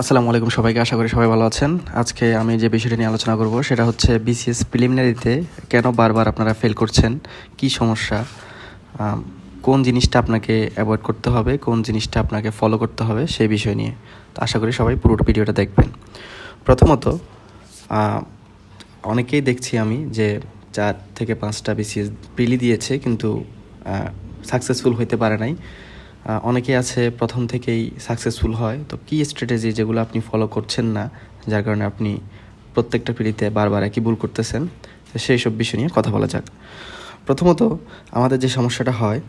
আসসালামু আলাইকুম সবাইকে, আশা করি সবাই ভালো আছেন। আজকে আমি যে বিষয়টা নিয়ে আলোচনা করব সেটা হচ্ছে বিসিএস প্রিলিমিনারিতে কেন বারবার আপনারা ফেল করছেন, কি সমস্যা, কোন জিনিসটা আপনাকে অ্যাভয়েড করতে হবে, কোন জিনিসটা আপনাকে ফলো করতে হবে সেই বিষয় নিয়ে। তো আশা করি সবাই পুরো ভিডিওটা দেখবেন। প্রথমত, অনেকেই দেখছি আমি যে 4 থেকে 5টা বিসিএস প্রিলি দিয়েছে কিন্তু সাকসেসফুল হইতে পারে নাই। অনেকে আছে প্রথম থেকেই সাকসেসফুল হয়। তো কী স্ট্র্যাটেজি যেগুলো আপনি ফলো করছেন না, যার কারণে আপনি প্রত্যেকটা পিড়িতে বারবার একই ভুল করতেছেন, তো সেই সব বিষয় নিয়ে কথা বলা যাক। প্রথমত, আমাদের যে সমস্যাটা হয়,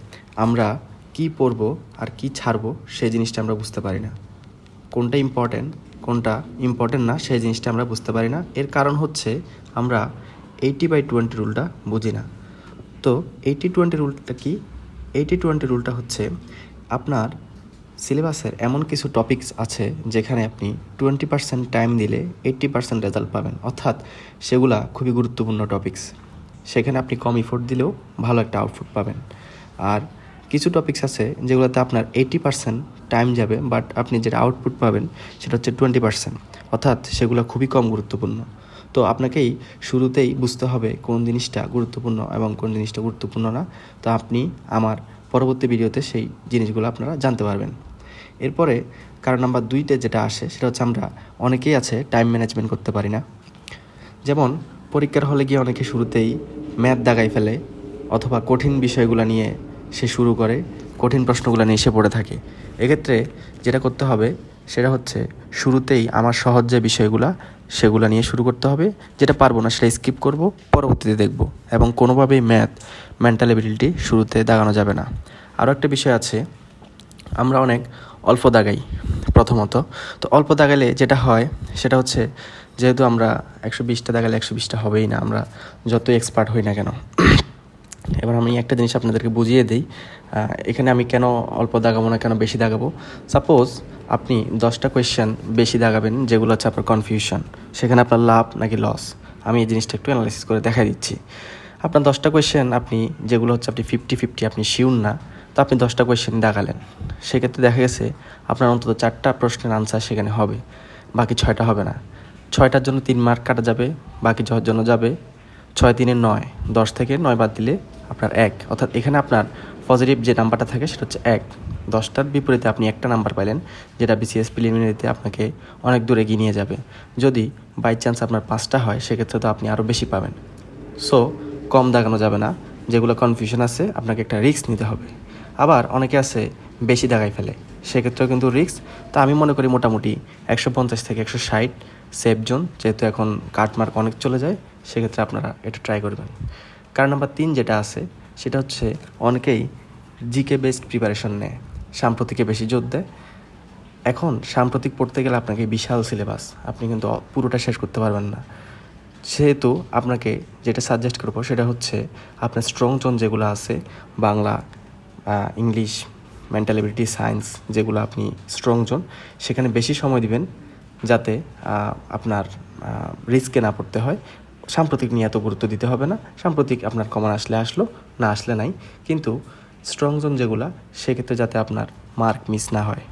আমরা কি পড়ব আর কি ছাড়বো সেই জিনিসটা আমরা বুঝতে পারি না। কোনটা ইম্পর্টেন্ট না সেই জিনিসটা আমরা বুঝতে পারি না। এর কারণ হচ্ছে আমরা 80/20 রুলটা বুঝি না। তো 80/20 রুলটা কি? 80/20 রুলটা হচ্ছে আপনার সিলেবাসের এমন কিছু টপিকস আছে যেখানে আপনি 20% টাইম দিলে 80% রেজাল্ট পাবেন, অর্থাৎ সেগুলা খুবই গুরুত্বপূর্ণ টপিকস। সেখানে আপনি কম এফোর্ট দিলেও ভালো একটা আউটপুট পাবেন। আর কিছু টপিকস আছে যেগুলোতে আপনার 80% টাইম যাবে, বাট আপনি যেটা আউটপুট পাবেন সেটা হচ্ছে 20%, অর্থাৎ সেগুলো খুবই কম গুরুত্বপূর্ণ। তো আপনাকেই শুরুতেই বুঝতে হবে কোন জিনিসটা গুরুত্বপূর্ণ এবং কোন জিনিসটা গুরুত্বপূর্ণ না। তো আপনি আমার পরবর্তী ভিডিওতে সেই জিনিসগুলো আপনারা জানতে পারবেন। এরপরে কারণ নাম্বার 2তে যেটা আসে সেটা হচ্ছে আমরা অনেকেই আছে টাইম ম্যানেজমেন্ট করতে পারি না। যেমন পরীক্ষার হলে গিয়ে অনেকে শুরুতেই ম্যাথ দাগাই ফেলে, অথবা কঠিন বিষয়গুলো নিয়ে সে শুরু করে, কঠিন প্রশ্নগুলো নিয়ে সে পড়ে থাকে। এক্ষেত্রে যেটা করতে হবে সেটা হচ্ছে শুরুতেই আমার সহজ যে বিষয়গুলো সেগুলো নিয়ে শুরু করতে হবে। যেটা পারবো না সেটা স্কিপ করব, পরবর্তীতে দেখব। এবং কোনোভাবেই মেন্টাল এবিলিটি শুরুতে দাগানো যাবে না। আরও একটা বিষয় আছে, আমরা অনেক অল্প দাগাই প্রথমত। তো অল্প দাগালে যেটা হয় সেটা হচ্ছে, যেহেতু আমরা 120টা দাগালে 120টা হবেই না, আমরা যতই এক্সপার্ট হই না কেন। এবার আমি একটা জিনিস আপনাদেরকে বুঝিয়ে দিই, এখানে আমি কেন অল্প দাগাবো না, কেন বেশি দাগাবো। সাপোজ আপনি 10টা কোয়েশ্চেন বেশি দাগাবেন যেগুলো হচ্ছে আপনার কনফিউশন, সেখানে আপনার লাভ নাকি লস, আমি এই জিনিসটা একটু অ্যানালাইসিস করে দেখাই দিচ্ছি। আপনার 10টা কোয়েশ্চেন আপনি যেগুলো হচ্ছে আপনি 50-50 আপনি শিওর না, তো আপনি 10টা কোয়েশ্চেন দাগালেন। সেক্ষেত্রে দেখা গেছে আপনার অন্তত 4টা প্রশ্নের আনসার সেখানে হবে, বাকি 6টা হবে না। 6টার জন্য 3 মার্ক কাটা যাবে, বাকি 6 জন্য যাবে 6-3-9, 10 থেকে 9 বাদ দিলে আপনার 1, অর্থাৎ এখানে আপনার পজিটিভ যে নাম্বারটা থাকে সেটা হচ্ছে 1। 10টার বিপরীতে আপনি একটা নাম্বার পাইলেন, যেটা বিসিএস প্রিলিমিনারিতে আপনাকে অনেক দূরে এগিয়ে নিয়ে যাবে। যদি বাই চান্স আপনার 5টা হয় সেক্ষেত্রে তো আপনি আরও বেশি পাবেন। সো কম দাগানো যাবে না, যেগুলো কনফিউশন আছে আপনাকে একটা রিস্ক নিতে হবে। আবার অনেকে আছে বেশি দাগাই ফেলে, সেক্ষেত্রেও কিন্তু রিস্ক। তা আমি মনে করি মোটামুটি 150 থেকে 160 সেফ জোন, যেহেতু এখন কাটমার্ক অনেক চলে যায়, সেক্ষেত্রে আপনারা এটা ট্রাই করবেন। কারণ নাম্বার 3 যেটা আছে সেটা হচ্ছে অনেকেই জিকে বেসড প্রিপারেশন নেয়, সাম্প্রতিকে বেশি জোর দেয়। এখন সাম্প্রতিক পড়তে গেলে আপনাকে বিশাল সিলেবাস, আপনি কিন্তু পুরোটা শেষ করতে পারবেন না। সেহেতু আপনাকে যেটা সাজেস্ট করবো সেটা হচ্ছে আপনার স্ট্রং জোন যেগুলো আছে, Bangla, English, mental ability, science, যেগুলো আপনি স্ট্রং জোন, সেখানে বেশি সময় দিবেন, যাতে আপনার রিস্কে না পড়তে হয়। সাম্প্রতিক নিয়ে এত গুরুত্ব দিতে হবে না, সাম্প্রতিক আপনার কমন আসলে আসলো, না আসলে নাই। কিন্তু স্ট্রং জোন যেগুলো, সেক্ষেত্রে যাতে আপনার মার্ক মিস না হয়।